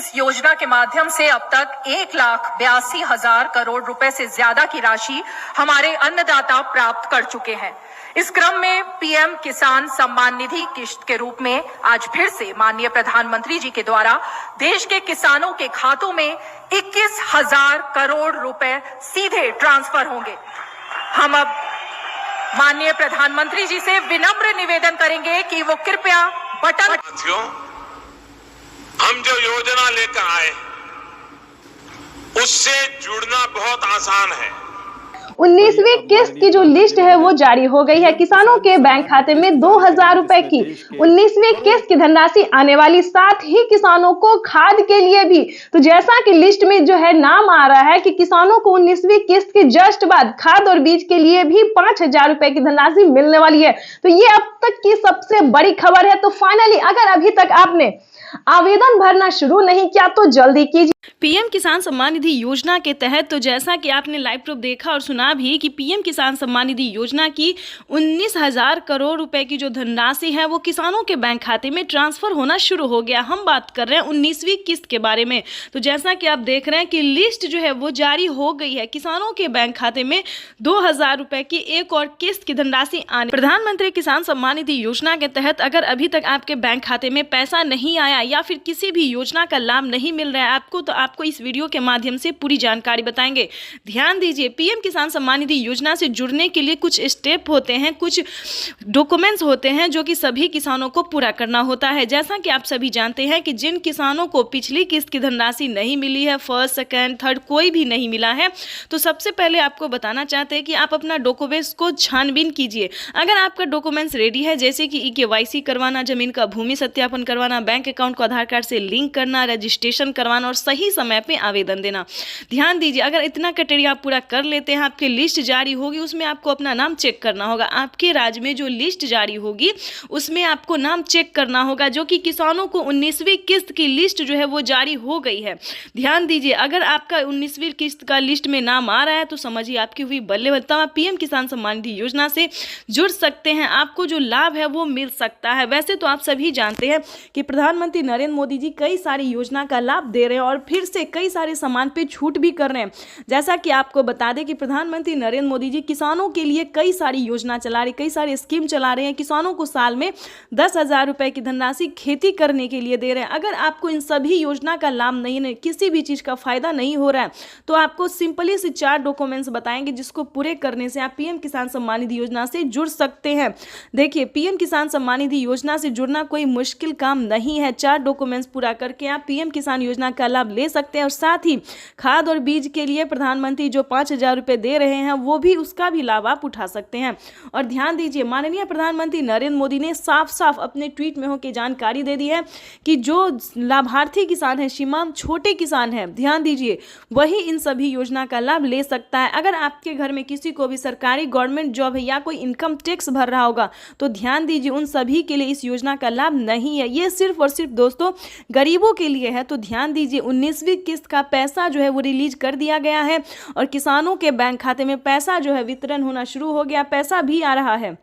इस योजना के माध्यम से अब तक 1,82,000 करोड़ रुपए से ज्यादा की राशि हमारे अन्नदाता प्राप्त कर चुके हैं। इस क्रम में पीएम किसान सम्मान निधि किश्त के रूप में आज फिर से माननीय प्रधानमंत्री जी के द्वारा देश के किसानों के खातों में 21,000 करोड़ रुपए सीधे ट्रांसफर होंगे। हम अब माननीय प्रधानमंत्री जी से विनम्र निवेदन करेंगे कि वो कृपया बटन। साथियों, हम जो योजना लेकर आए उससे जुड़ना बहुत आसान है। 19वीं किस्त की जो लिस्ट है वो जारी हो गई है। किसानों के बैंक खाते में 2,000 रुपए की 19वीं किस्त की धनराशि आने वाली, साथ ही किसानों को खाद के लिए भी। तो जैसा कि लिस्ट में जो है नाम आ रहा है कि किसानों को 19वीं किस्त के जस्ट बाद खाद और बीज के लिए भी 5,000 रुपए की धनराशि मिलने वाली है। तो ये अब तक की सबसे बड़ी खबर है। तो फाइनली अगर अभी तक आपने आवेदन भरना शुरू नहीं किया तो जल्दी कीजिए। पीएम किसान सम्मान निधि योजना के तहत तो जैसा कि आपने लाइव प्रूफ देखा और सुना भी कि पीएम किसान सम्मान निधि योजना की 19,000 करोड़ रुपए की जो धनराशि है वो किसानों के बैंक खाते में ट्रांसफर होना शुरू हो गया। हम बात कर रहे हैं 19वीं किस्त के बारे में। तो जैसा कि आप देख रहे हैं कि लिस्ट जो है वो जारी हो गई है। किसानों के बैंक खाते में 2,000 रुपए की एक और किस्त की धनराशि आने। प्रधानमंत्री किसान सम्मान निधि योजना के तहत अगर अभी तक आपके बैंक खाते में पैसा नहीं आया या फिर किसी भी योजना का लाभ नहीं मिल रहा है आपको, तो आपको इस वीडियो के माध्यम से पूरी जानकारी बताएंगे। ध्यान दीजिए, पीएम किसान सम्मान निधि योजना से जुड़ने के लिए कुछ स्टेप होते हैं, कुछ डॉक्यूमेंट्स होते हैं जो कि सभी किसानों को पूरा करना होता है। जैसा कि आप सभी जानते हैं कि जिन किसानों को पिछली किस्त की धनराशि नहीं मिली है, फर्स्ट सेकंड थर्ड कोई भी नहीं मिला है, तो सबसे पहले आपको बताना चाहते हैं कि आप अपना डॉक्यूमेंट्स को छानबीन कीजिए। अगर आपका डॉक्यूमेंट्स रेडी है, जैसे कि KYC करवाना, जमीन का भूमि सत्यापन करवाना, बैंक अकाउंट को आधार कार्ड से लिंक करना, रजिस्ट्रेशन करवाना और सही समय पे आवेदन देना। ध्यान दीजिए, अगर इतना क्राइटेरिया आप पूरा कर लेते हैं, आपकी लिस्ट जारी होगी, उसमें आपको अपना नाम चेक करना होगा। आपके राज्य में जो लिस्ट जारी होगी उसमें आपको नाम चेक करना होगा, जो कि किसानों को 19वीं किस्त की लिस्ट जो है वो जारी हो गई है। ध्यान दीजिए, अगर आपका 19वीं किस्त का लिस्ट में नाम आ रहा है तो समझिए आपकी हुई बल्ले बल्ले। आप पीएम किसान सम्मान निधि योजना से जुड़ सकते हैं, आपको जो लाभ है वो मिल सकता है। वैसे तो आप सभी जानते हैं कि प्रधानमंत्री नरेंद्र मोदी जी कई सारी योजना का लाभ दे रहे हैं और फिर से कई सारे सामान पे छूट भी कर रहे हैं। जैसा कि आपको बता दें कि प्रधानमंत्री नरेंद्र मोदी जी किसानों के लिए कई सारी योजना चला रहे, कई सारी स्कीम चला रहे हैं। किसानों को साल में 10,000 रुपए की धनराशि खेती करने के लिए दे रहे हैं। अगर आपको इन सभी योजना का लाभ नहीं, किसी भी चीज का फायदा नहीं हो रहा है, तो आपको सिंपली से 4 डॉक्यूमेंट्स बताएंगे जिसको पूरे करने से आप पीएम किसान सम्मान निधि योजना से जुड़ सकते हैं। देखिए, पीएम किसान सम्मान निधि योजना से जुड़ना कोई मुश्किल काम नहीं है। 4 डॉक्यूमेंट्स पूरा करके आप पीएम किसान योजना का लाभ ले सकते हैं और साथ ही खाद और बीज के लिए प्रधानमंत्री जो 5,000 रुपए दे रहे हैं वो भी, उसका भी लाभ आप उठा सकते हैं। और ध्यान दीजिए, माननीय प्रधानमंत्री नरेंद्र मोदी ने साफ साफ अपने ट्वीट में होकर जानकारी दे दी है कि जो लाभार्थी किसान है, सीमांत छोटे किसान है, ध्यान दीजिए, वही इन सभी योजना का लाभ ले सकता है। अगर आपके घर में किसी को भी सरकारी गवर्नमेंट जॉब है या कोई इनकम टैक्स भर रहा होगा तो ध्यान दीजिए, उन सभी के लिए इस योजना का लाभ नहीं है। ये सिर्फ और सिर्फ दोस्तों गरीबों के लिए है। तो ध्यान दीजिए, 19वीं किस्त का पैसा जो है वो रिलीज कर दिया गया है और किसानों के बैंक खाते में पैसा जो है वितरण होना शुरू हो गया, पैसा भी आ रहा है।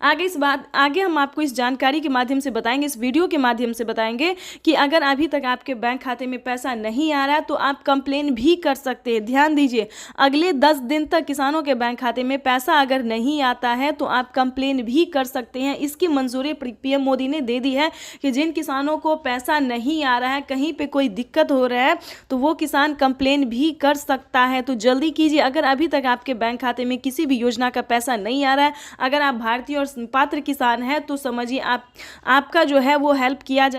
आगे हम आपको इस जानकारी के माध्यम से बताएंगे, इस वीडियो के माध्यम से बताएंगे कि अगर अभी तक आपके बैंक खाते में पैसा नहीं आ रहा है तो आप कंप्लेन भी कर सकते हैं। ध्यान दीजिए, अगले 10 दिन तक किसानों के बैंक खाते में पैसा अगर नहीं आता है तो आप कंप्लेन भी कर सकते हैं। इसकी मंजूरी पीएम मोदी ने दे दी है कि जिन किसानों को पैसा नहीं आ रहा है, कहीं पर कोई दिक्कत हो रहा है, तो वो किसान कंप्लेन भी कर सकता है। तो जल्दी कीजिए, अगर अभी तक आपके बैंक खाते में किसी भी योजना का पैसा नहीं आ रहा है, अगर आप भारतीय और पात्र किसान है तो समझिए आपका जो है वो हेल्प किया जाए।